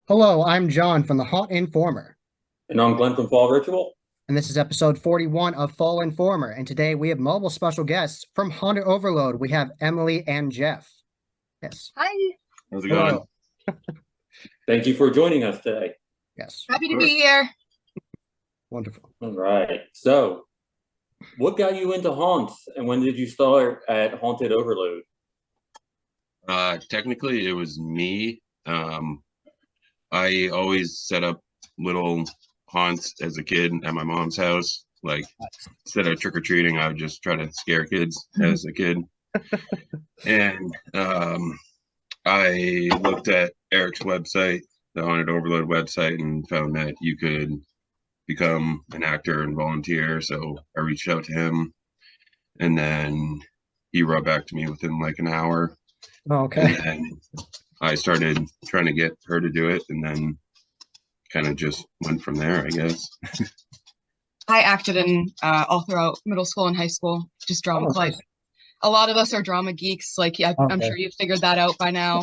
Hello, I'm John from the Haunt Informer, And I'm Glenn from Fall Ritual. and this is episode 41 of Fall Informer. And today we have multiple special guests from Haunted Overload. We have Emily and Jeff. Yes. Hi, How's it going? Hello. Thank you for joining us today. Yes. happy to be here. Wonderful. All right. So, what got you into haunts, and when did you start at Haunted Overload? Technically, it was me. I always set up little haunts as a kid at my mom's house. Like, instead of trick-or-treating, I would just try to scare kids as a kid. And I looked at Eric's website, the Haunted Overload website, and found that you could become an actor and volunteer. So I reached out to him, and then he wrote back to me within like an hour. Oh, okay. And then I started trying to get her to do it, and then kind of just went from there, I guess. I acted in all throughout middle school and high school, just drama Oh, club. nice. A lot of us are drama geeks. Like, yeah, I'm Okay. sure you've figured that out by now.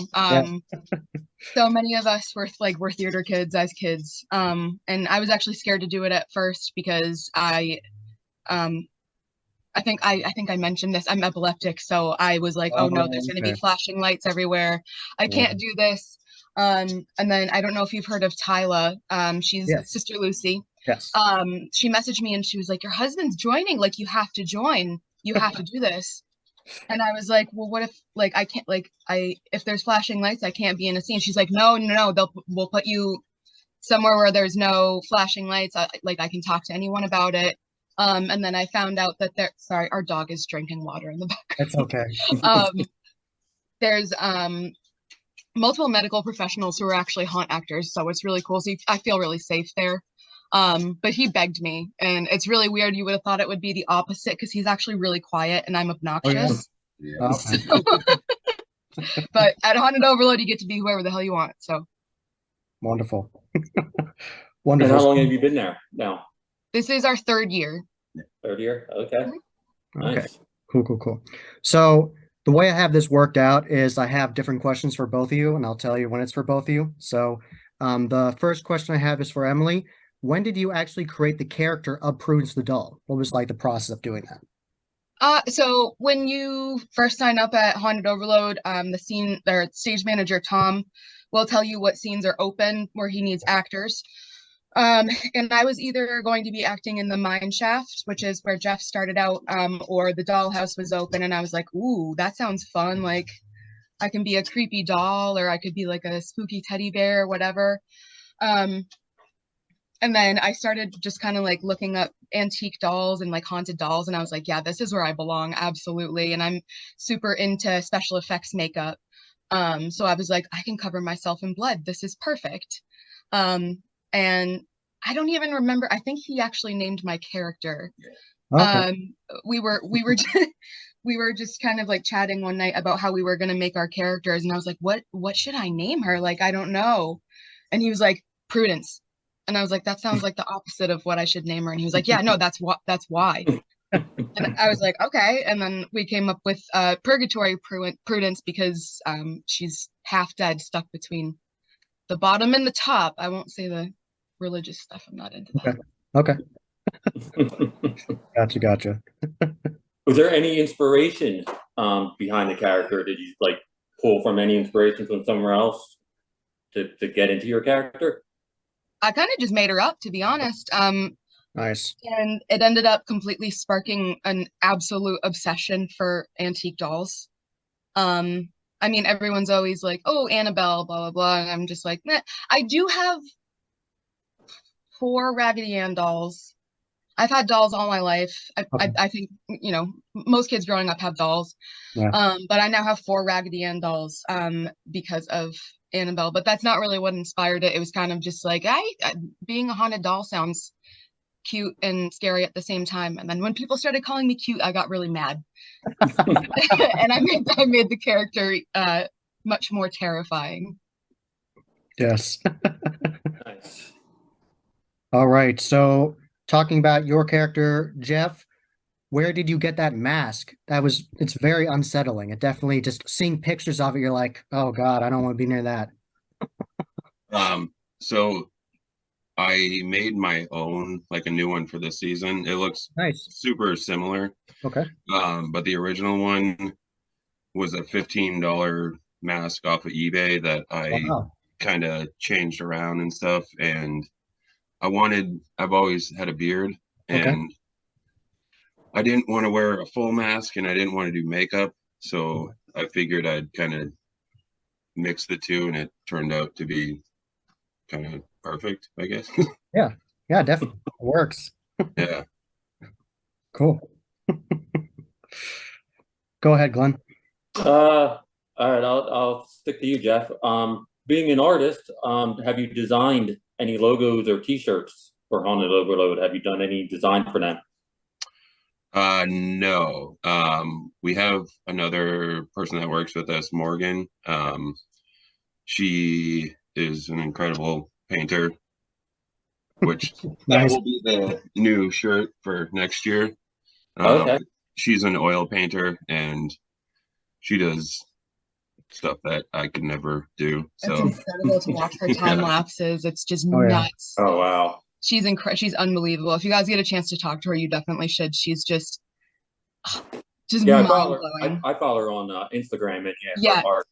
So many of us were theater kids as kids. And I was actually scared to do it at first because um, I think I mentioned this. I'm epileptic, so I was like, oh no, there's going to be Okay. flashing lights everywhere. I Yeah. can't do this. And then I don't know if you've heard of Tyla. She's Yes. Sister Lucy. Yes. She messaged me and she was like, your husband's joining. Like, you have to join. You have to do this. And I was like, well, what if like I can't if there's flashing lights, I can't be in a scene. She's like, no, no, no. We'll put you somewhere where there's no flashing lights. I can talk to anyone about it. And then I found out that sorry, our dog is drinking water in the That's okay. back. There's multiple medical professionals who are actually haunt actors, so it's really cool. So I feel really safe there. But he begged me, and it's really weird. You would have thought it would be the opposite because he's actually really quiet and I'm Oh, yeah. obnoxious. Yeah. Okay. But at Haunted Overload, you get to be whoever the hell you want. So Wonderful. And Wonderful. how long have you been there now? this is our third year. Third year? Okay. Okay. Nice. Cool, cool, cool. So the way I have this worked out is I have different questions for both of you, and I'll tell you when it's for both of you. So the first question I have is for Emily. When did you actually create the character of Prudence the doll? What was like the process of doing that? So when you first sign up at Haunted Overload, their stage manager Tom will tell you what scenes are open where he needs actors. And I was either going to be acting in the mine shaft, which is where Jeff started out, or the dollhouse was open, and I was like, ooh, that sounds fun. Like, I can be a creepy doll, or I could be like a spooky teddy bear, or whatever. Um, and then I started just kind of like looking up antique dolls and like haunted dolls, and I was like, yeah, this is where I belong, absolutely. And I'm super into special effects makeup. So I was like, I can cover myself in blood. This is perfect. And I don't even remember. I think he actually named my character. Okay. Um, we were we were just kind of like chatting one night about how we were gonna make our characters, and I was like, what should I name her? Like, I don't know. And he was like, Prudence. And I was like, that sounds like the opposite of what I should name her. And he was like, yeah, no, that's why. And I was like, okay. And then we came up with Purgatory Prudence because she's half dead, stuck between the bottom and the top. I won't say the religious stuff. I'm not into that. Okay. Gotcha, gotcha. Was there any inspiration behind the character? Did you like pull from any inspiration from somewhere else to get into your character? I kind of just made her up, to be honest. Nice. And it ended up completely sparking an absolute obsession for antique dolls. I mean, everyone's always like, "Oh, Annabelle, blah blah blah," and I'm just like, "Meh." I do have four Raggedy Ann dolls. I've had dolls all my life. Okay. I think most kids growing up have dolls. Yeah. But I now have four Raggedy Ann dolls because of Annabelle. But that's not really what inspired it. It was kind of just like, being a haunted doll sounds cute and scary at the same time. And then when people started calling me cute, I got really mad, and I made the character much more terrifying. Yes. Nice. All right. So talking about your character, Jeff, where did you get that mask? It's very unsettling. It definitely just seeing pictures of it, you're like, oh God, I don't want to be near that. So I made my own, like a new one for this season. It looks Nice. super similar. Okay. But the original one was a $15 mask off of eBay that I Wow. kind of changed around and stuff. And I've always had a beard, Okay. and I didn't want to wear a full mask and I didn't want to do makeup. So I figured I'd kind of mix the two, and it turned out to be kind of perfect, I guess. Yeah, definitely. It works. Yeah. Cool. Go ahead, Glenn. All right, I'll stick to you, Jeff. Being an artist, have you designed any logos or T-shirts for Haunted Overload? Have you done any design for them? No. We have another person that works with us, Morgan. She is an incredible painter, which that Nice. will be the new shirt for next year. Okay. She's an oil painter, and she does stuff that I could never do. It's So incredible to watch her time lapses. It's just Oh, yeah. nuts. Oh, wow. She's she's unbelievable. If you guys get a chance to talk to her, you definitely should. She's just Yeah, mind blowing. I follow her on Instagram, and Yeah. her art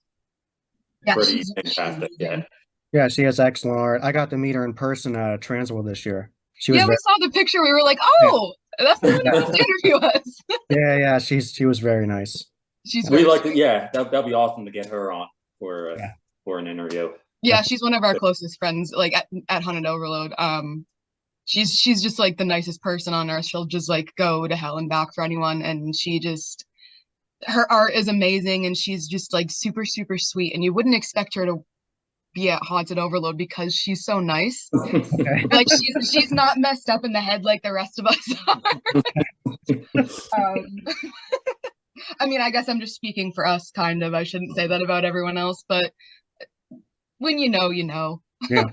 Yeah, pretty she's fantastic. amazing. Yeah, she has excellent art. I got to meet her in person at Transworld this year. She was Yeah, we very, saw the picture. We were like, oh, that's the one who wants to interview us. yeah, she was very nice. She's We very like to, sweet. yeah, that'd be awesome to get her on for Yeah. for an interview. Yeah, she's one of our closest friends, like at Haunted Overload. She's just like the nicest person on earth. She'll just like go to hell and back for anyone, and her art is amazing, and she's just like super, super sweet. And you wouldn't expect her to be at Haunted Overload because she's so nice. Okay. Like she's not messed up in the head like the rest of us are. I mean, I guess I'm just speaking for us, kind of. I shouldn't say that about everyone else, but when you know, you know. Yeah.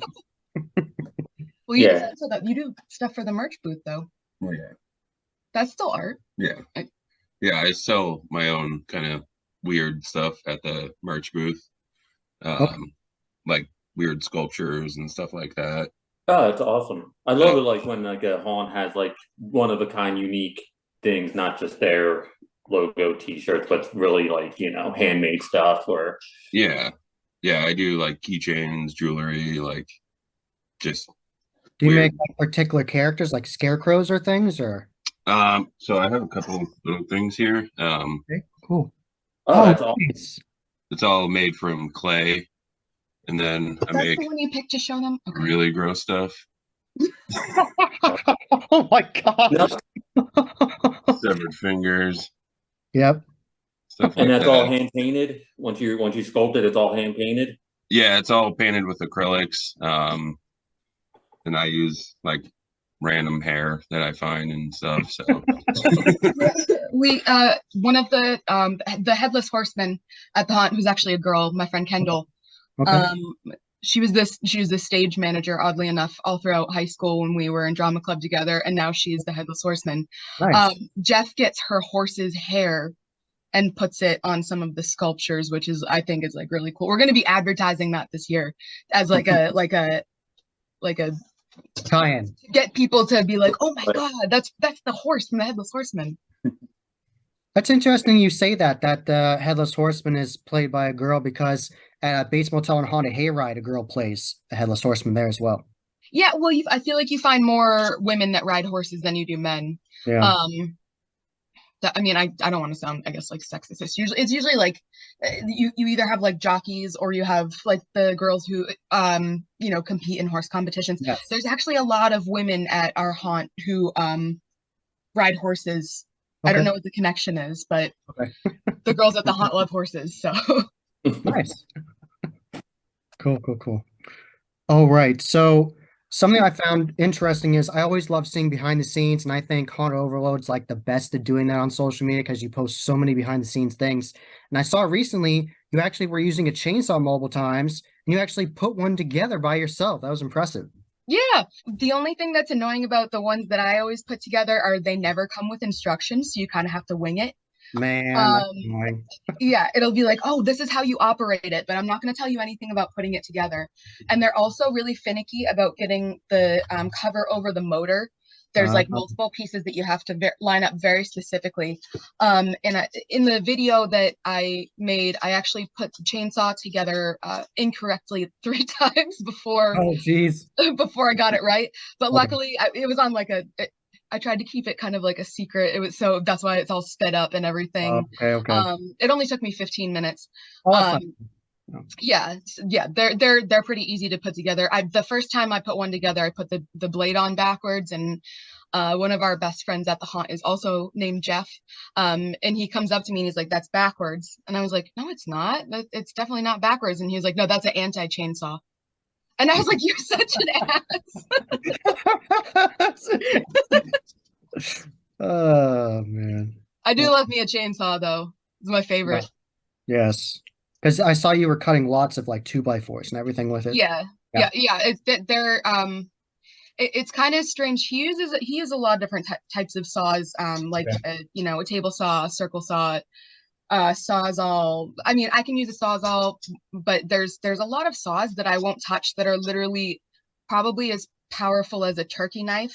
Well, you Yeah. so that you do stuff for the merch booth though. oh, yeah. That's still art. Yeah. I sell my own kind of weird stuff at the merch booth. Like weird sculptures and stuff like that. Oh, that's awesome. I love it, like when like a haunt has like one of a kind, unique things, not just their logo T-shirts, but really like handmade stuff. Or Yeah. I do like keychains, jewelry, like just Do you weird. make like particular characters like scarecrows or things or? So I have a couple little things here. Okay, cool. oh, that's awesome. Nice. It's all made from clay, and then I That's make the one you picked to show them. Okay. really gross stuff. Oh my God. No, Severed fingers, Yep. stuff like and that's that. all hand painted. Once you sculpt it, it's all hand painted. Yeah, it's all painted with acrylics. And I use like random hair that I find and stuff. So We one of the headless horseman at the haunt, who's actually a girl, my friend Kendall. Okay. She was the stage manager, oddly enough, all throughout high school when we were in drama club together, and now she's the headless horseman. Nice. Jeff gets her horse's hair and puts it on some of the sculptures, which I think is like really cool. We're going to be advertising that this year as like a Tie-in. get people to be like, oh my God, that's the horse from the headless horseman. That's interesting you say that Headless Horseman is played by a girl, because at Bates Motel and Haunted Hayride, a girl plays the Headless Horseman there as well. Yeah, well, I feel like you find more women that ride horses than you do men. Yeah. I mean, I don't want to sound, I guess, like sexist. It's usually like you either have like jockeys, or you have like the girls who compete in horse competitions. Yes. There's actually a lot of women at our haunt who ride horses. I don't Okay. know what the connection is, but Okay. the girls at the haunt love horses. So Nice. Cool. All right. So something I found interesting is I always love seeing behind the scenes, and I think Haunted Overload's like the best at doing that on social media because you post so many behind the scenes things. And I saw recently you actually were using a chainsaw multiple times, and you actually put one together by yourself. That was impressive. yeah, the only thing that's annoying about the ones that I always put together are they never come with instructions, so you kind of have to wing it. Man, that's Um, annoying. yeah, it'll be like, oh, this is how you operate it, but I'm not going to tell you anything about putting it together. And they're also really finicky about getting the cover over the motor. There's like Uh, multiple pieces that you have to line up very specifically. In the video that I made, I actually put the chainsaw together incorrectly 3 times before oh, geez. before I got it right. But Okay. luckily, it was on like I tried to keep it kind of like a secret. It was so that's why it's all sped up and everything. Okay, okay. It only took me 15 minutes. Oh, that's fine. Um, No. yeah, yeah, they're pretty easy to put together. The first time I put one together, I put the blade on backwards, and one of our best friends at the haunt is also named Jeff. And he comes up to me and he's like, "That's backwards," and I was like, "No, it's not. It's definitely not backwards." And he was like, "No, that's an anti-chainsaw." And I was like, "You're such an ass." Oh, man. I do love me a chainsaw though. It's my favorite. Yes. Because I saw you were cutting lots of like 2x4s and everything with it. Yeah. Yeah. Yeah. It's that they're it's kind of strange. He uses a lot of different types of saws, like Okay. a table saw, a circle saw, sawzall. I mean, I can use a sawzall, but there's a lot of saws that I won't touch that are literally probably as powerful as a turkey knife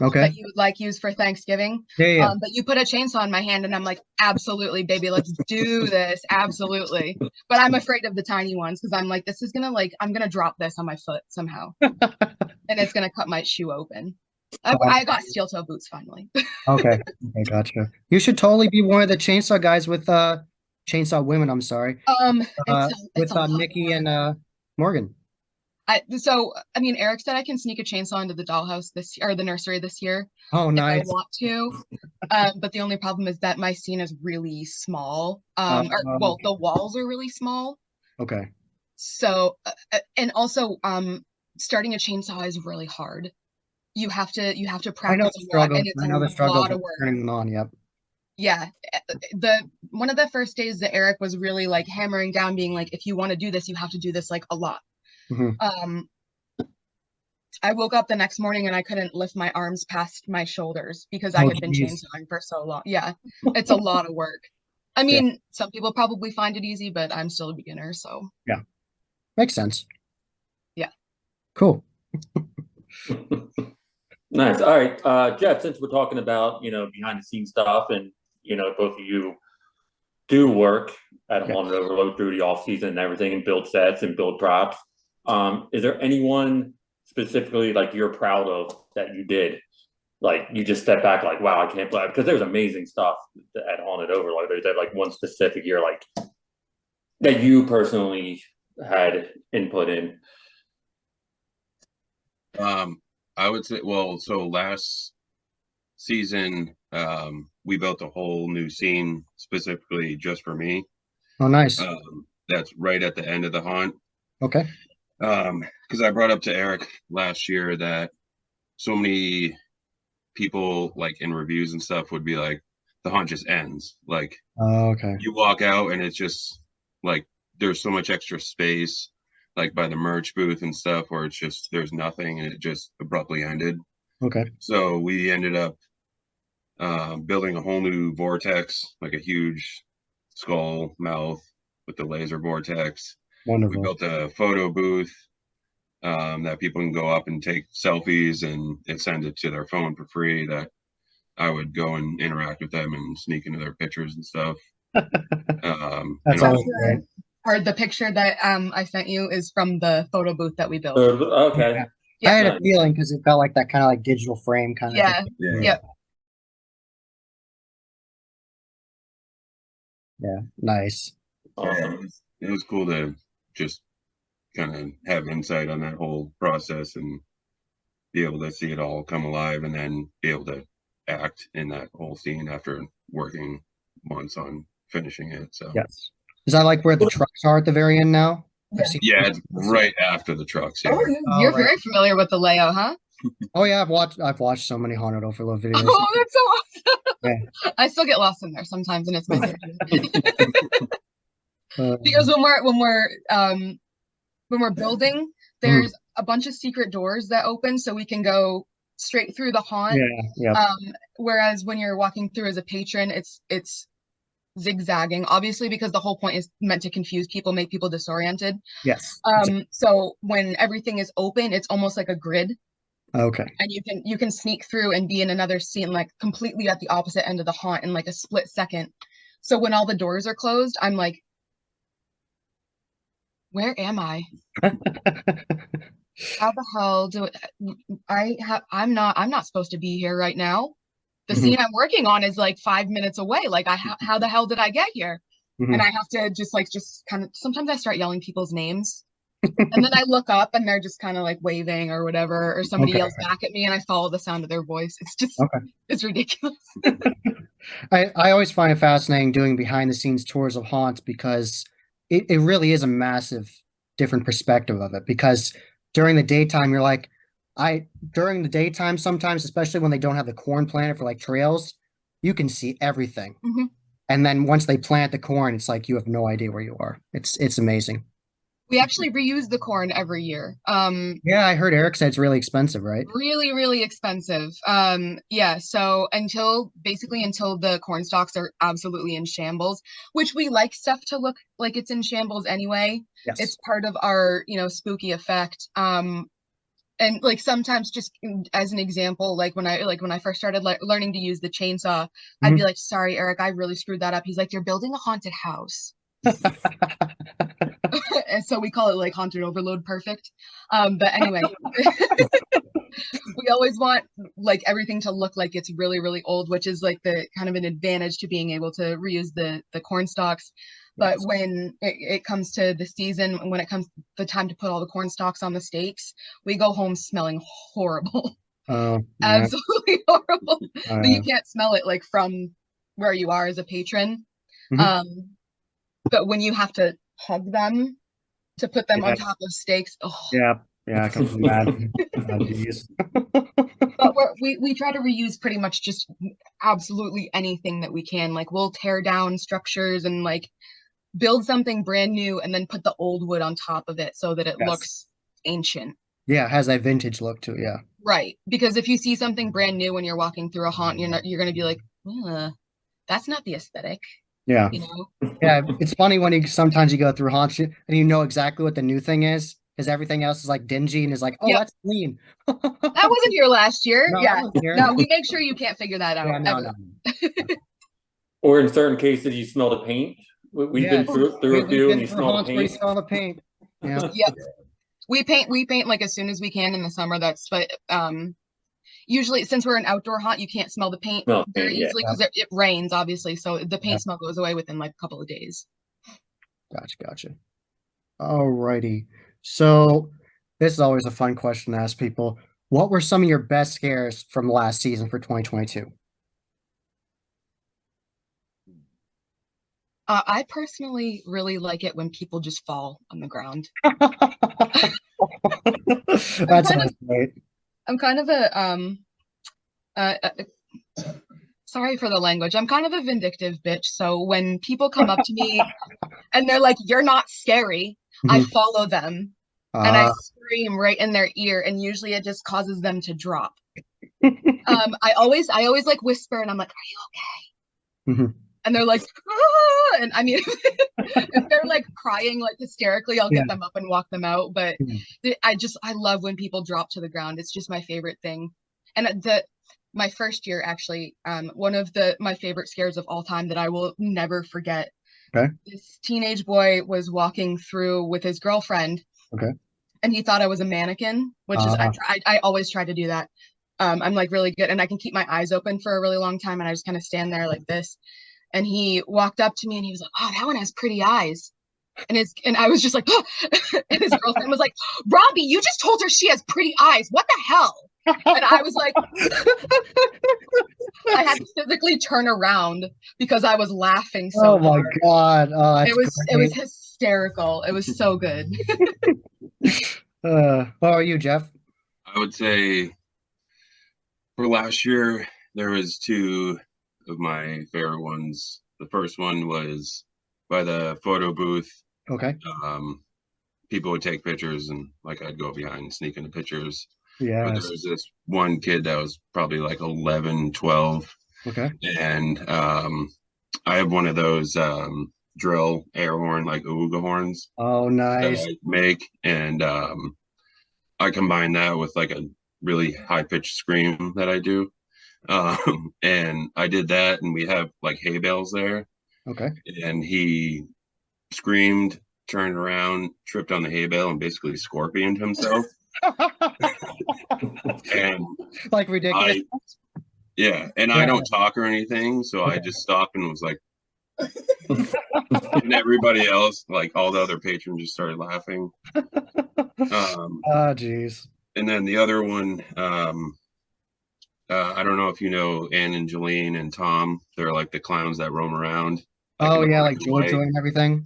Okay. that you would like use for Thanksgiving. Yeah, yeah. But you put a chainsaw in my hand and I'm like, absolutely, baby, let's do this. Absolutely. But I'm afraid of the tiny ones because I'm like, this is gonna I'm gonna drop this on my foot somehow. And it's gonna cut my shoe open. I got steel toe boots finally. Okay. Okay, gotcha. You should totally be one of the chainsaw guys with chainsaw women, I'm sorry. It's With a lot. Nikki and Morgan. I mean, Eric said I can sneak a chainsaw into the dollhouse this or the nursery this year Oh, if I nice. want to. But the only problem is that my scene is really small. Or well, Okay. the walls are really small. Okay. So, and also, starting a chainsaw is really hard. You have to I know practice the a lot, and struggle. it's I a know the struggles lot of of work. turning them on. Yep. Yeah, the one of the first days that Eric was really like hammering down, being like, if you want to do this, you have to do this like a lot. Hmm. I woke up the next morning and I couldn't lift my arms past my shoulders because I Oh, had been geez. chainsawing for so long. Yeah, it's a lot of work. I Yeah. mean, some people probably find it easy, but I'm still a beginner, so Yeah. Makes sense. yeah. Cool. Nice. All right, Jeff, since we're talking about, behind the scenes stuff and, both of you do work at Yeah. Haunted Overload through the off season and everything and build sets and build props. Is there anyone specifically like you're proud of that you did? Like you just step back like, wow, I can't believe, because there's amazing stuff at Haunted Overload. There's like one specific year like that you personally had input in. I would say, well, so last season, we built a whole new scene specifically just for me. Oh, nice. That's right at the end of the haunt. Okay. Because I brought up to Eric last year that so many people like in reviews and stuff would be like, the haunt just ends. Like Okay. you walk out and it's just like there's so much extra space, like by the merch booth and stuff, where it's just there's nothing and it just abruptly ended. Okay. So we ended up building a whole new vortex, like a huge skull mouth with the laser vortex. We Wonderful. built a photo booth that people can go up and take selfies and send it to their phone for free. That I would go and interact with them and sneak into their pictures and stuff. That's and always great. Or the picture that I sent you is from the photo booth that we built. Okay. Yeah. Yeah. I had a Nice. feeling because it felt like that kind of like digital frame kind of Yeah. thing. yeah, Yep. Yeah. Nice. Awesome. it was cool to just kind of have insight on that whole process and be able to see it all come alive and then be able to act in that whole scene after working months on finishing it. So Yes. Is that like where the trucks are at the very end now? I've seen- yeah, it's right after the trucks. Yeah. Oh, you're right. very familiar with the layout, huh? Oh yeah, I've watched so many Haunted Overload videos. Oh, that's so awesome. Yeah. I still get lost in there sometimes, and it's my favorite. Uh, Because when we're building, there's a bunch of secret doors that open so we can go straight through the haunt. yeah. Whereas when you're walking through as a patron, it's zigzagging, obviously, because the whole point is meant to confuse people, make people disoriented. Yes. So when everything is open, it's almost like a grid, Okay. and you can sneak through and be in another scene, like completely at the opposite end of the haunt in like a split second. So when all the doors are closed, I'm like, where am I? How the hell do I'm not supposed to be here right now. The Mhm. scene I'm working on is like 5 minutes away. Like how the hell did I get here? Mhm. And I have to just kind of, sometimes I start yelling people's names. And then I look up and they're just kind of like waving or whatever, or somebody Okay. yells back at me and I follow the sound of their voice. It's just, Okay. it's ridiculous. I always find it fascinating doing behind the scenes tours of haunts because it really is a massive different perspective of it. Because during the daytime, you're like, during the daytime, sometimes, especially when they don't have the corn planted for like trails, you can see everything. Mhm. And then once they plant the corn, it's like you have no idea where you are. It's amazing. We actually reuse the corn every year. Yeah, I heard Eric said it's really expensive, right? Really, really expensive. Yeah, so basically until the corn stalks are absolutely in shambles, which we like stuff to look like it's in shambles anyway. Yes. It's part of our, spooky effect. And like sometimes just as an example, like when I first started learning to use the chainsaw, I'd be like, sorry, Eric, I really screwed that up. He's like, you're building a haunted house. And so we call it like haunted overload perfect. But anyway, we always want like everything to look like it's really, really old, which is like the kind of an advantage to being able to reuse the corn stalks. But Yes. when it comes to the season, when it comes the time to put all the corn stalks on the stakes, we go home smelling horrible. Oh, yeah. Absolutely horrible. But you can't smell it like from where you are as a patron. Mhm. But when you have to hug them to put them on Yeah. top of stakes, oh. Yeah, I can imagine. Oh, geez. But we try to reuse pretty much just absolutely anything that we can. Like we'll tear down structures and like build something brand new and then put the old wood on top of it so that it Yes. looks ancient. Yeah, it has that vintage look to it. Yeah. Right. Because if you see something brand new when you're walking through a haunt, you're gonna be like, that's not the aesthetic, Yeah. you know? Yeah, it's funny when sometimes you go through haunts and you know exactly what the new thing is because everything else is like dingy and is like, oh, Yep. that's clean. That wasn't here last year. No, Yeah. that wasn't here. No, we make sure you can't figure that out Yeah, no, ever. no. Or in certain cases, you smell the paint. We've been Yes. through a We've few, and been you through smell the haunts where you paint. smell the paint. Yeah. Yep. We paint like as soon as we can in the summer. But usually since we're an outdoor haunt, you can't smell the paint Smell the very paint, yeah. easily because it rains, obviously. So the paint Yeah. smell goes away within like a couple of days. Gotcha. Alrighty. So this is always a fun question to ask people. What were some of your best scares from last season for 2022? I personally really like it when people just fall on the ground. That sounds great. I'm kind of a sorry for the language. I'm kind of a vindictive bitch. So when people come up to me and they're like, "You're not scary," I Mhm. follow them and I scream right in their ear, and usually it just causes them to drop. I always like whisper, and I'm like, "Are you okay?" Mhm. And they're like, "Ah!" And I mean, if they're like crying like hysterically, I'll Yeah. get them up and walk them out. But Mhm. I love when people drop to the ground. It's just my favorite thing. And my first year actually, one of my favorite scares of all time that I will never forget. Okay. This teenage boy was walking through with his girlfriend. Okay. And he thought I was a mannequin, which is I always try to do that. I'm like really good, and I can keep my eyes open for a really long time, and I just kind of stand there like this. And he walked up to me and he was like, "Oh, that one has pretty eyes." And I was just like, oh! And his girlfriend was like, "Robbie, you just told her she has pretty eyes. What the hell?" And I was like, I had to physically turn around because I was laughing so Oh my hard. God. Oh, that's It was hysterical. It was so good. What are you, Jeff? I would say for last year, there was two of my favorite ones. The first one was by the photo booth. Okay. People would take pictures and like I'd go behind and sneak into pictures. But there Yes. was this one kid that was probably like 11, 12. Okay. And I have one of those drill air horn like Awuga horns Oh, that nice. I make, and I combine that with like a really high pitched scream that I do. And I did that, and we have like hay bales there, Okay. and he screamed, turned around, tripped on the hay bale, and basically scorpioned himself. And Like ridiculous. yeah, and I Yeah. don't talk or anything, so I Okay. just stopped and was like, and everybody else, like all the other patrons, just started laughing. Oh, geez. And then the other one, I don't know if you know Anne and Jeline and Tom. They're like the clowns that roam around, like Oh, in the yeah, black like and Joy Joy white. and everything.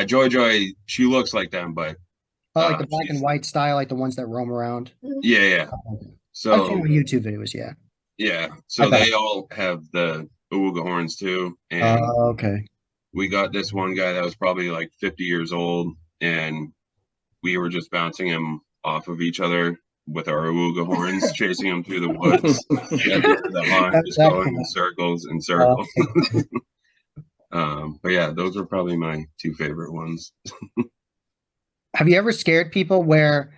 Joy Joy, she looks like them, but Oh, like the black and she's white style, like the ones that roam around. yeah, yeah. I've seen So the YouTube videos, yeah. yeah, I so bet. they all have the Awuga horns too, and Oh, okay. we got this one guy that was probably like 50 years old, and we were just bouncing him off of each other with our Awuga horns, chasing him through the woods at the haunt, That's just going in excellent. circles and Oh, circles. But yeah, those are probably my two favorite ones. have you ever scared people where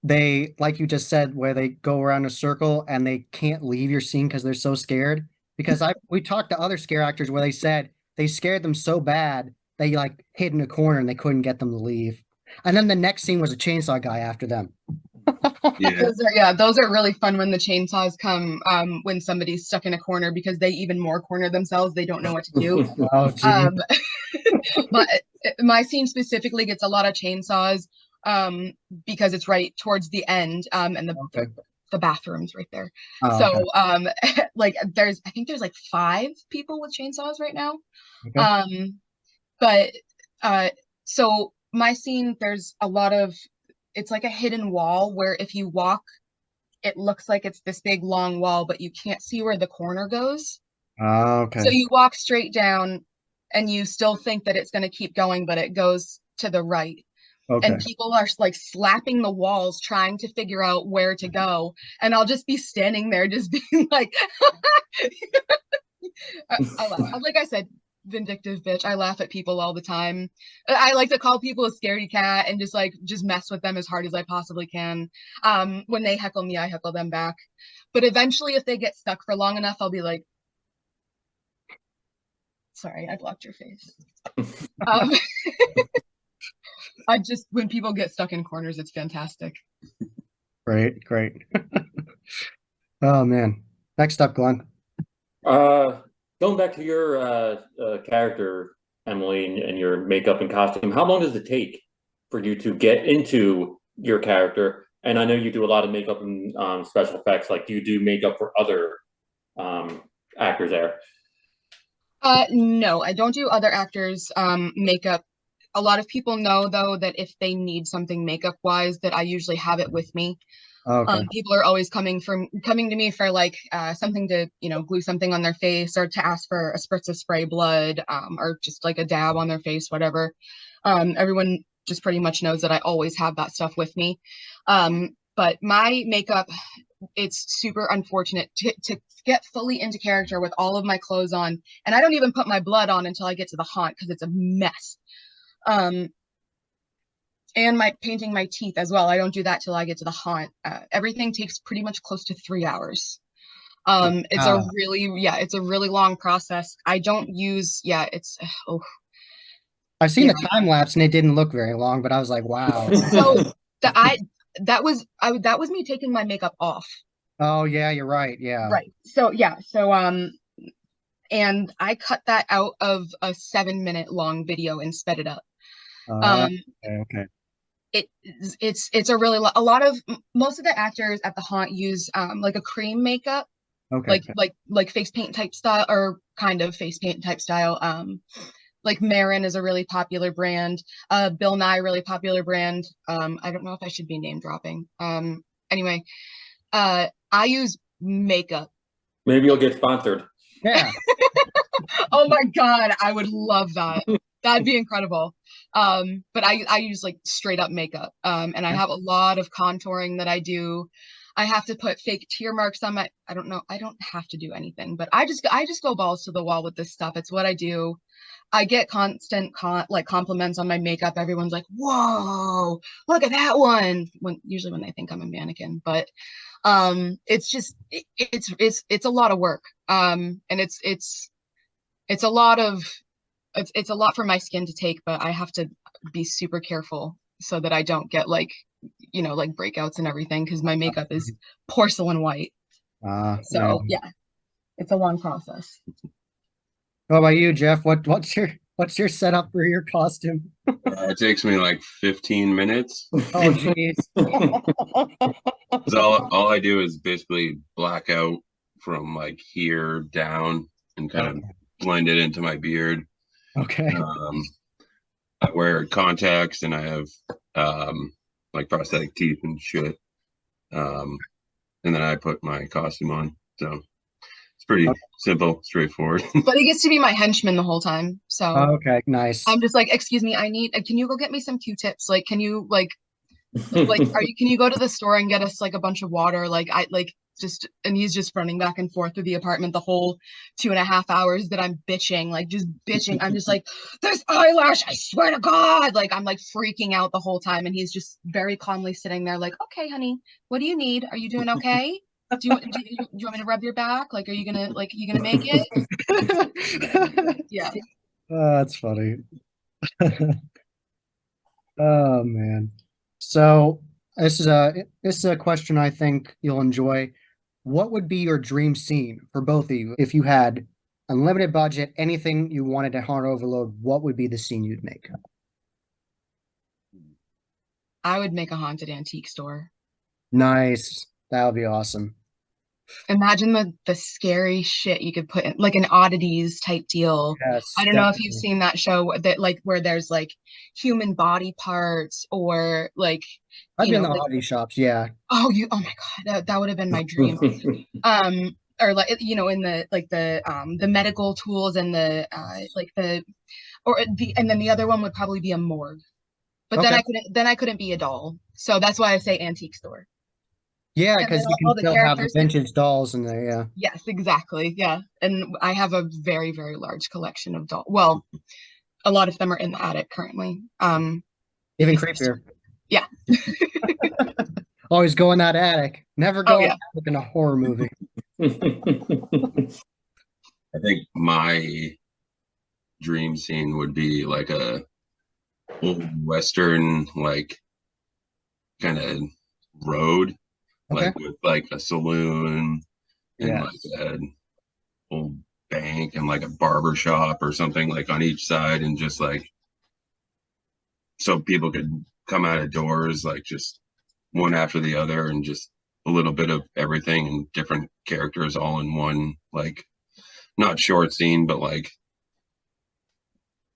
they, like you just said, where they go around a circle and they can't leave your scene because they're so scared? Because we talked to other scare actors where they said they scared them so bad they like hid in a corner and they couldn't get them to leave. And then the next scene was a chainsaw guy after them. Yeah, Those are really fun when the chainsaws come, when somebody's stuck in a corner because they even more corner themselves. They don't know what to do. Oh, gee. Um, my my scene specifically gets a lot of chainsaws, because it's right towards the end, and Okay. the bathroom's right there. Oh, So okay. like I think there's like 5 people with chainsaws right now. Okay. But so my scene, there's a lot of, it's like a hidden wall where if you walk, it looks like it's this big long wall, but you can't see where the corner goes. Oh, So okay. you walk straight down and you still think that it's going to keep going, but it goes to the right. Okay. And people are like slapping the walls trying to figure out where to go. And I'll just be standing there just being like, I laugh. Like I said, vindictive bitch. I laugh at people all the time. I like to call people a scaredy cat and just mess with them as hard as I possibly can. When they heckle me, I heckle them back. But eventually, if they get stuck for long enough, I'll be like, sorry, I blocked your face. When people get stuck in corners, it's fantastic. Great, great. Oh man. Next up, Glenn. Going back to your character, Emily, and your makeup and costume, how long does it take for you to get into your character? And I know you do a lot of makeup and special effects. Like, do you do makeup for other actors there? No, I don't do other actors' makeup. A lot of people know though that if they need something makeup wise, that I usually have it with me. Okay. People are always coming to me for like something to, glue something on their face or to ask for a spritz of spray blood, or just like a dab on their face, whatever. Everyone just pretty much knows that I always have that stuff with me. But my makeup, it's super unfortunate to get fully into character with all of my clothes on, and I don't even put my blood on until I get to the haunt because it's a mess. And my painting my teeth as well. I don't do that till I get to the haunt. Everything takes pretty much close to 3 hours. It's a really long process. I don't use, I've seen yeah. the time lapse and it didn't look very long, but I was like, wow. So that was me taking my makeup off. Oh yeah, you're right. Yeah. Right. So and I cut that out of a 7-minute long video and sped it up. Okay. It's a really a lot of most of the actors at the haunt use like a cream makeup, Okay. like face paint type style, or kind of face paint type style. Like Marin is a really popular brand. Bill Nye, really popular brand. I don't know if I should be name dropping. Anyway, I use makeup. Maybe you'll get sponsored. Yeah. Oh my God, I would love that. That'd be incredible. But I use like straight up makeup. And I have a lot of contouring that I do. I have to put fake tear marks on my, I don't know, I don't have to do anything, but I just go balls to the wall with this stuff. It's what I do. I get constant like compliments on my makeup. Everyone's like, "Whoa, look at that one." Usually when they think I'm a mannequin, but it's just it's a lot of work. And it's a lot of it's a lot for my skin to take, but I have to be super careful so that I don't get like, like breakouts and everything because my makeup is porcelain white. So yeah, it's a long process. What about you, Jeff? What's your setup for your costume? It takes me like 15 minutes. Oh, jeez. So all I do is basically black out from like here down and kind of blend it into my beard. Okay. I wear contacts and I have like prosthetic teeth and shit. And then I put my costume on. So it's pretty simple, straightforward. But he gets to be my henchman the whole time. So Okay, nice. I'm just like, excuse me, can you go get me some Q-tips? Like, can you can you go to the store and get us like a bunch of water? And he's just running back and forth through the apartment the whole 2.5 hours that I'm bitching, like just bitching. I'm just like, this eyelash, I swear to God. Like, I'm like freaking out the whole time. And he's just very calmly sitting there like, okay, honey, what do you need? Are you doing okay? Do you want me to rub your back? Like, are you gonna make it? Yeah. Oh, that's funny. Oh man. So this is a question I think you'll enjoy. What would be your dream scene for both of you if you had unlimited budget, anything you wanted to Haunted Overload? What would be the scene you'd make? I would make a haunted antique store. Nice. That would be awesome. Imagine the scary shit you could put in, like an oddities type deal. Yes, I don't know if definitely. you've seen that show that like where there's like human body parts or like I'd be in the like, oddity shops. Yeah. oh my God, that would have been my dream. Or like in the medical tools and the and then the other one would probably be a morgue. But Okay. then I couldn't be a doll. So that's why I say antique store. Yeah, And because then you all can the still have the characters. vintage dolls in there. Yeah. Yes, exactly. Yeah. And I have a very, very large collection of dolls. Well, a lot of them are in the attic currently. Even creepier. Yeah. Always go in that attic. Never Oh, go yeah. look in a horror movie. I think my dream scene would be like a old Western, like kind of road, Okay. like with like a saloon and Yes. like an old bank and like a barber shop or something like on each side, and just like so people could come out of doors like just one after the other, and just a little bit of everything and different characters all in one, like not short scene, but like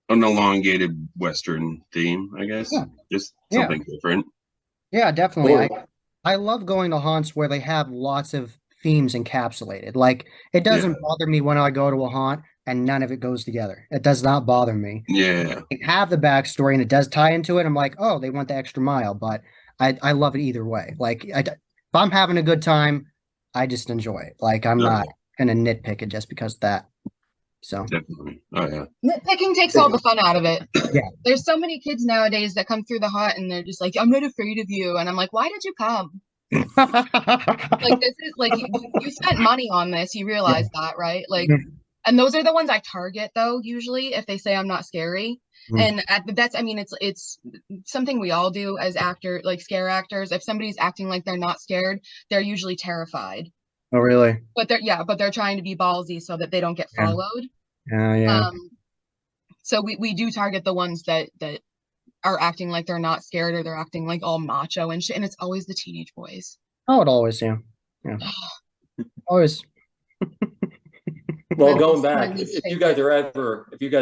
an elongated Western theme, I guess. Yeah. Just Yeah. something different. Yeah, definitely. Cool. I love going to haunts where they have lots of themes encapsulated. Like it doesn't Yeah. bother me when I go to a haunt and none of it goes together. It does not bother me. Yeah. They have the backstory and it does tie into it. I'm like, oh, they went the extra mile, but I love it either way. Like if I'm having a good time, I just enjoy it. Like I'm not gonna nitpick it just because of that. So Definitely. Oh yeah. Nitpicking takes all the fun out of it. Yeah. There's so many kids nowadays that come through the hut and they're just like, I'm not afraid of you. And I'm like, why did you come? Like this is like you spent money on this. You realize that, right? Like, and those are the ones I target though, usually if they say I'm not scary. And it's something we all do as like scare actors. If somebody's acting like they're not scared, they're usually terrified. Oh, really? But they're trying to be ballsy so that they don't get Yeah. followed. Yeah. So we do target the ones that are acting like they're not scared or they're acting like all macho and shit. And it's always the teenage boys. Oh, it always, yeah. Always. Well, That's going my back, least if you guys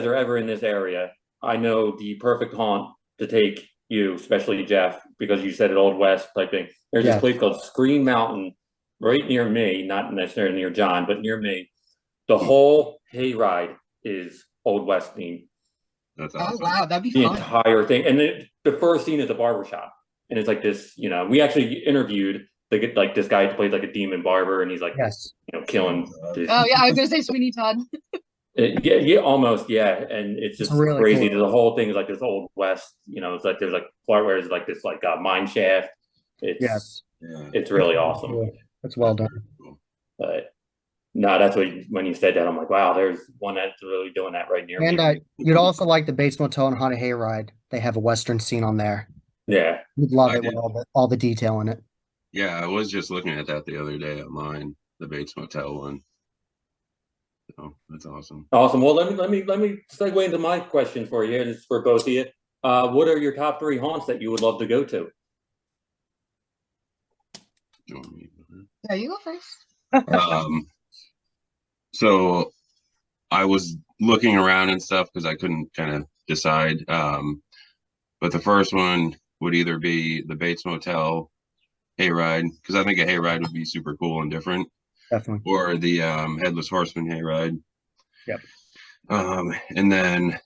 are ever in this area, I know the perfect haunt to take you, especially Jeff, because you said it Old West type thing. There's Yeah. this place called Screen Mountain right near me, not necessarily near John, but near me. The whole hayride is Old West themed. That's Oh awesome. wow, that'd be The fun. entire thing. And the first scene is a barbershop. And it's like this, we actually interviewed they get like this guy plays like a demon barber, and he's like, Yes. killing. This, Oh yeah, I was gonna say Sweeney Todd. yeah, almost, yeah, and it's It's just really crazy. cool. The whole thing is like this old west. It's like there's like part where it's like this like mine shaft. Yes. Yeah. It's really awesome. Cool. That's well done. Cool. But no, that's what when you said that, I'm like, wow, there's one that's really doing that right near And me. you'd also like the Bates Motel and Haunted Hayride. They have a Western scene on there. Yeah. You'd love I it with did. all the detail in it. Yeah, I was just looking at that the other day online, the Bates Motel one. Oh, that's awesome. Awesome. Well, let me segue into my question for you. This is for both of you. What are your top 3 haunts that you would love to go to? You want me to- Yeah, you go first. So I was looking around and stuff because I couldn't kind of decide. But the first one would either be the Bates Motel hayride, because I think a hayride would be super cool and different, Definitely. or the Headless Horseman hayride. Yep. And then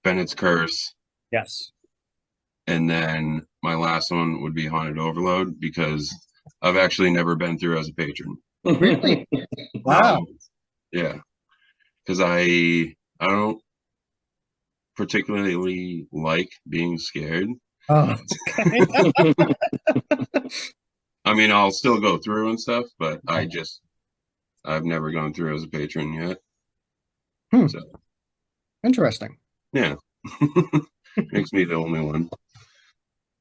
Bennett's Curse. Yes. And then my last one would be Haunted Overload, because I've actually never been through as a patron. Really? Wow. Yeah, because I don't particularly like being scared. Oh, I mean, I'll still go through and stuff, but I've never gone through as a patron yet. Hmm. So interesting. yeah, makes me the only one.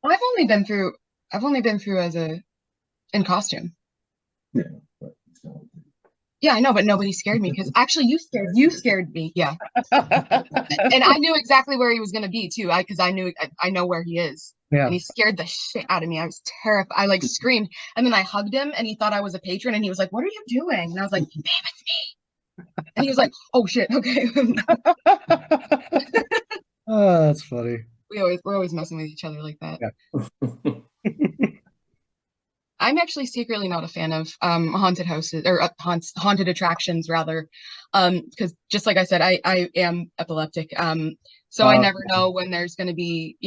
I've only been through as in costume. Yeah. Yeah, I know, but nobody scared me because actually you scared me. Yeah. And I knew exactly where he was gonna be too. Because I know where he is. Yeah. And he scared the shit out of me. I was terrified. I like screamed, and then I hugged him, and he thought I was a patron, and he was like, "What are you doing?" And I was like, "Babe, it's me." And he was like, "Oh shit, okay." Oh, that's funny. We're always messing with each other like that. Yeah. I'm actually secretly not a fan of haunted houses or haunted attractions rather, because just like I said, I am epileptic. So I never know when there's going to be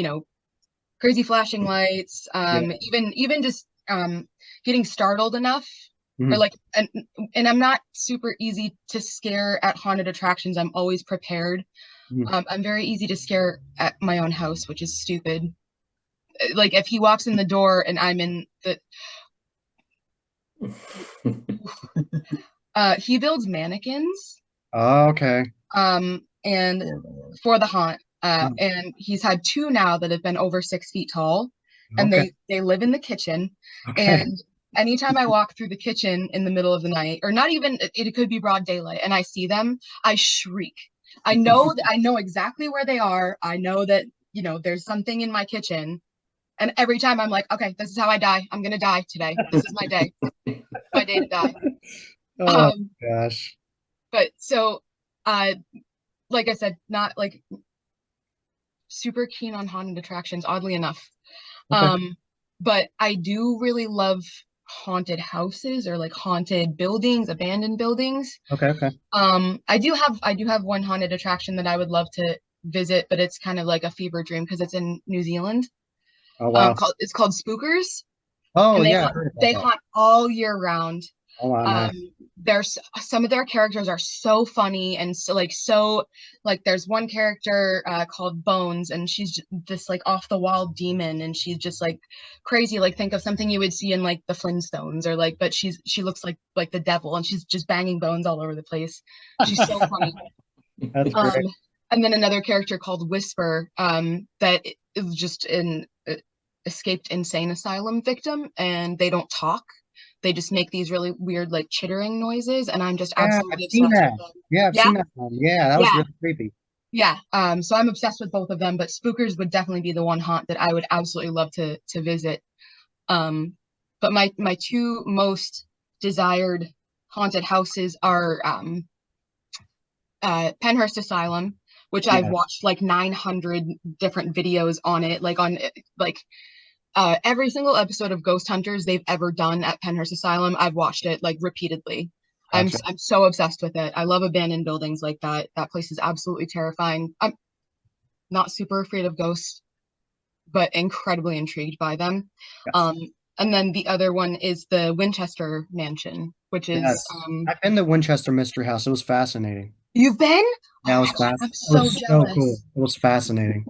crazy flashing lights, even just getting startled enough, or Mhm. like and I'm not super easy to scare at haunted attractions. I'm always prepared. Mhm. I'm very easy to scare at my own house, which is stupid. Like if he walks in the door and I'm in the he builds mannequins Oh, okay. and for the haunt Oh. and he's had 2 now that have been over 6 feet tall, and Okay. they live in the kitchen. Okay. And anytime I walk through the kitchen in the middle of the night, or not even, it could be broad daylight, and I see them, I shriek. I know exactly where they are. I know that there's something in my kitchen, and every time I'm like, okay, this is how I die. I'm gonna die today. This is my day. My day to die. Oh Um, gosh. but so like I said, not like super keen on haunted attractions, oddly enough. Okay. But I do really love haunted houses or like haunted buildings, abandoned buildings. Okay. Okay. I do have one haunted attraction that I would love to visit, but it's kind of like a fever dream because it's in New Zealand. Oh wow. It's called Spookers, Oh and yeah. I heard about they that. haunt all year round. Oh wow. Nice. There's some of their characters are so funny and so there's one character called Bones, and she's this like off the wall demon, and she's just like crazy, like think of something you would see in like the Flintstones, or like, but she looks like the devil, and she's just banging bones all over the place. She's so funny. That's great. And then another character called Whisper, that is just an escaped insane asylum victim, and they don't talk. They just make these really weird, like chittering noises, and I'm just Yeah, absolutely I've seen obsessed that. with them. Yeah, I've Yeah, seen that one. Yeah, that was yeah, really creepy. yeah. So I'm obsessed with both of them, but Spookers would definitely be the one haunt that I would absolutely love to visit. But my 2 most desired haunted houses are Penhurst Asylum, which I've Yeah. watched like 900 different videos on it, like on like every single episode of Ghost Hunters they've ever done at Penhurst Asylum. I've watched it like repeatedly. Gotcha. I'm so obsessed with it. I love abandoned buildings like that. That place is absolutely terrifying. I'm not super afraid of ghosts. but incredibly intrigued by them. Yes. And then the other one is the Winchester Mansion, which is Yes. I've been to Winchester Mystery House. It was fascinating. you've been? Yeah, it was Oh my God, fascinating. I'm so jealous. Cool. It was fascinating.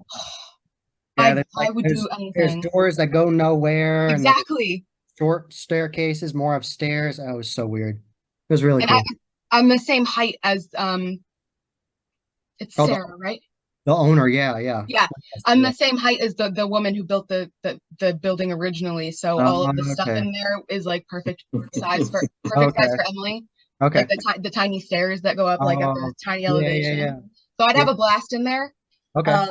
Yeah, I would do there's anything. doors that go nowhere and like Exactly. short staircases, more upstairs. Oh, it was so weird. It was really And cool. I'm the same height as it's Oh, Sarah, right? the owner, yeah. Yeah, I'm the same height as the woman who built the building originally. So all of the stuff okay. in there is like perfect size for Emily. Okay. Like the tiny stairs that go up like at the tiny elevation. Yeah. So I'd have a blast in there. Okay.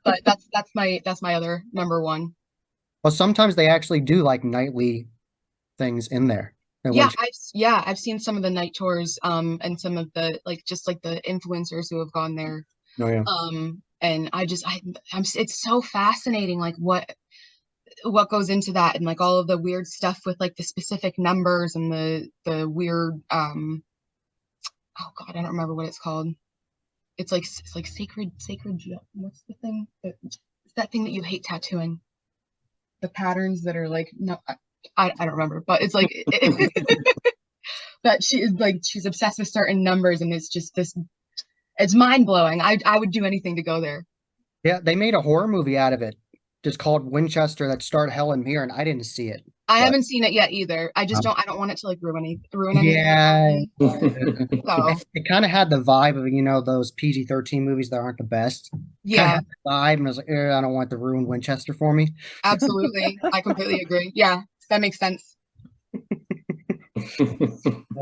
But that's my other number one. Well, sometimes they actually do like nightly things in there. I've seen some of the night tours and some of the like just like the influencers who have gone there. Oh yeah. And I'm it's so fascinating like what goes into that and like all of the weird stuff with like the specific numbers and the weird oh God, I don't remember what it's called. It's like sacred what's the thing? It's that thing that you hate tattooing. The patterns that are like no I don't remember, but it's like that she's obsessed with certain numbers and it's just this it's mind-blowing. I would do anything to go there. Yeah, they made a horror movie out of it, just called Winchester that starred Helen Mirren. I didn't see it. I haven't seen it yet either. I just I don't want it to like ruin anything. Yeah. So It kind of had the vibe of, those PG-13 movies that aren't the best. yeah, Vibe, and I was like, I don't want to ruin Winchester for me. absolutely. I completely agree. Yeah, that makes sense.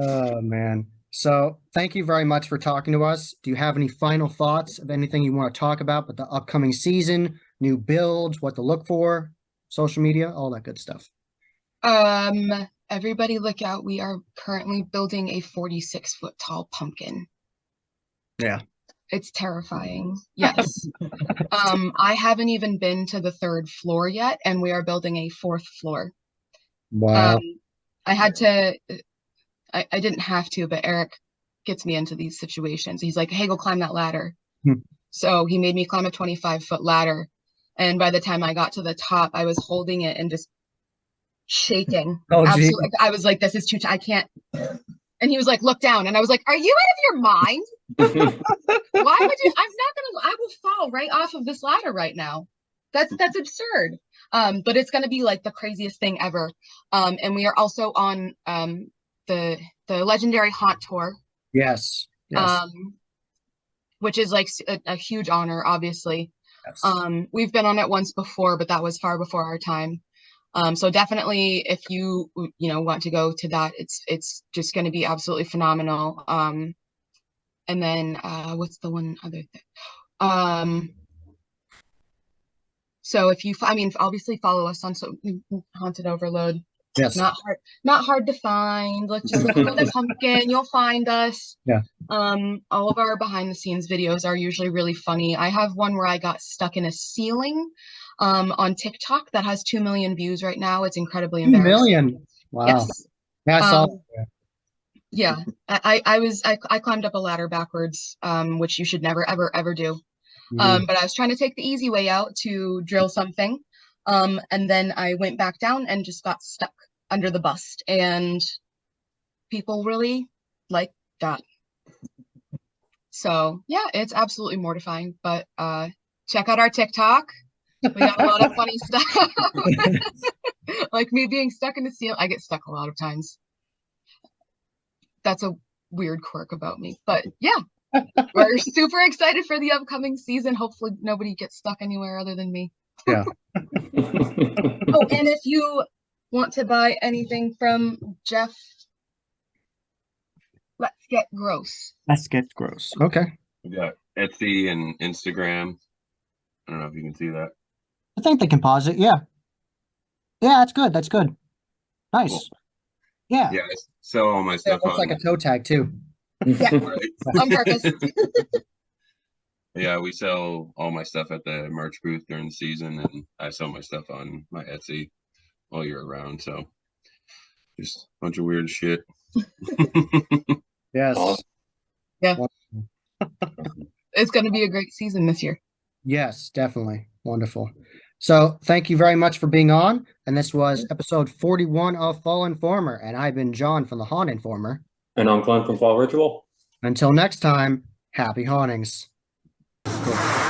Oh man. So thank you very much for talking to us. Do you have any final thoughts of anything you want to talk about with the upcoming season, new builds, what to look for, social media, all that good stuff? Everybody look out. We are currently building a 46-foot tall pumpkin. Yeah. It's terrifying. Yes. I haven't even been to the 3rd floor yet, and we are building a 4th floor. Wow. I didn't have to, but Eric gets me into these situations. He's like, hey, go climb that ladder. So he made me climb a 25-foot ladder. And by the time I got to the top, I was holding it and just shaking. Oh, absolutely. I was like, this is I can't. And he was like, look down. And I was like, are you out of your mind? Why would you? I will fall right off of this ladder right now. That's absurd. But it's going to be like the craziest thing ever. And we are also on the legendary Haunt Tour. Yes. Which is like a huge honor, obviously. Yes. We've been on it once before, but that was far before our time. So definitely if you want to go to that, it's just going to be absolutely phenomenal. And then what's the one other thing? So if you obviously follow us on Haunted Overload. Yes. Not hard to find. Let's just look for the pumpkin. You'll find us. Yeah. All of our behind the scenes videos are usually really funny. I have one where I got stuck in a ceiling on TikTok that has 2 million views right now. It's incredibly 2 embarrassing. million. Wow. Yes. Yeah, I saw yeah. I climbed up a ladder backwards, which you should never ever do. But I was trying to take the easy way out to drill something. And then I went back down and just got stuck under the bust, and people really like that. So yeah, it's absolutely mortifying, but check out our TikTok. We got a lot of funny stuff. Like me being stuck in the ceiling. I get stuck a lot of times. That's a weird quirk about me, but yeah, we're super excited for the upcoming season. Hopefully nobody gets stuck anywhere other than me. Yeah. Oh, and if you want to buy anything from Jeff, Let's Get Gross. Let's Get Gross. Okay. We got Etsy and Instagram. I don't know if you can see that. I think they can pause it. Yeah. Yeah, that's good. That's good. Nice. Cool. Yeah. Yeah, I sell all my It stuff looks on. like a toe tag too. Yeah, Right? on purpose. Yeah, we sell all my stuff at the merch booth during the season, and I sell my stuff on my Etsy all year round. So just a bunch of weird shit. Yes. Awesome. Yeah. It's going to be a great season this year. Yes, definitely. Wonderful. So thank you very much for being on. And this was episode 41 of Fall Informer. And I've been John from the Haunt Informer. And I'm Glenn from Fall Ritual. Until next time, happy hauntings. Cool.